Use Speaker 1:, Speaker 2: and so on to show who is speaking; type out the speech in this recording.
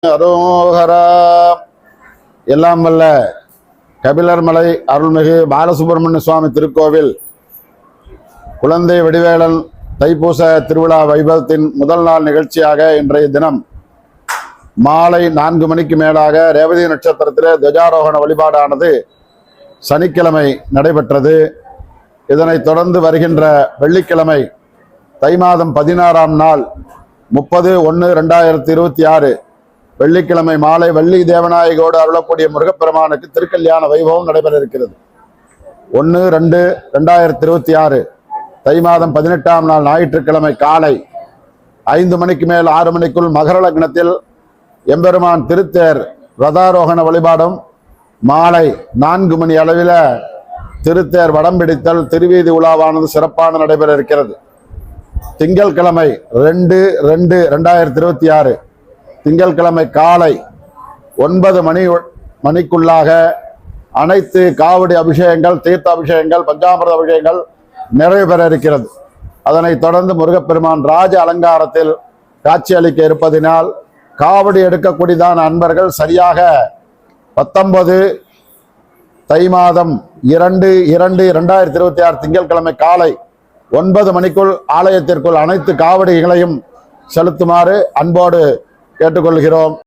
Speaker 1: அரோகரா. எல்லாம் வல்ல கபிலர்மலை அருள்மிகு பாலசுப்பிரமணிய சுவாமி திருக்கோவில் குழந்தை வடிவேலன் தைப்பூச திருவிழா வைபவத்தின் முதல் நாள் நிகழ்ச்சியாக இன்றைய தினம் மாலை 4 மணிக்கு மேலாக ரேவதி நட்சத்திரத்திலே துவஜாரோகண வழிபாடானது சனிக்கிழமை நடைபெற்றது. இதனைத் தொடர்ந்து வருகின்ற வெள்ளிக்கிழமை தை மாதம் 16ஆம் நாள் 30/1/2026 வெள்ளிக்கிழமை மாலை வள்ளி தேவநாயகோடு அருளக்கூடிய முருகப்பெருமானுக்கு திருக்கல்யாண வைபவம் நடைபெற இருக்கிறது. 1/2/2026 தை மாதம் 18ஆம் நாள் ஞாயிற்றுக்கிழமை காலை 5 மணிக்கு மேல் 6 மணிக்குள் மகர லக்னத்தில் எம்பெருமான் திருத்தேர் ரதாரோகண வழிபாடும், மாலை 4 மணி அளவில் திருத்தேர் வடம் பிடித்தல் திருவீதி உலாவானது சிறப்பான நடைபெற இருக்கிறது. திங்கட்கிழமை 2/2/2026 திங்கட்கிழமை காலை 9 மணிக்குள்ளாக அனைத்து காவடி அபிஷேகங்கள், தீர்த்த அபிஷேகங்கள், பஞ்சாமிர்த அபிஷேகங்கள் நிறைவு பெற இருக்கிறது. அதனைத் தொடர்ந்து முருகப்பெருமான் ராஜ அலங்காரத்தில் காட்சி அளிக்க இருப்பதினால் காவடி எடுக்கக்கூடியதான அன்பர்கள் சரியாக 19 தை மாதம் 2/2/2026 திங்கட்கிழமை காலை 9 மணிக்குள் ஆலயத்திற்குள் அனைத்து காவடிகளையும் செலுத்துமாறு அன்போடு கேட்டுக்கொள்கிறோம்.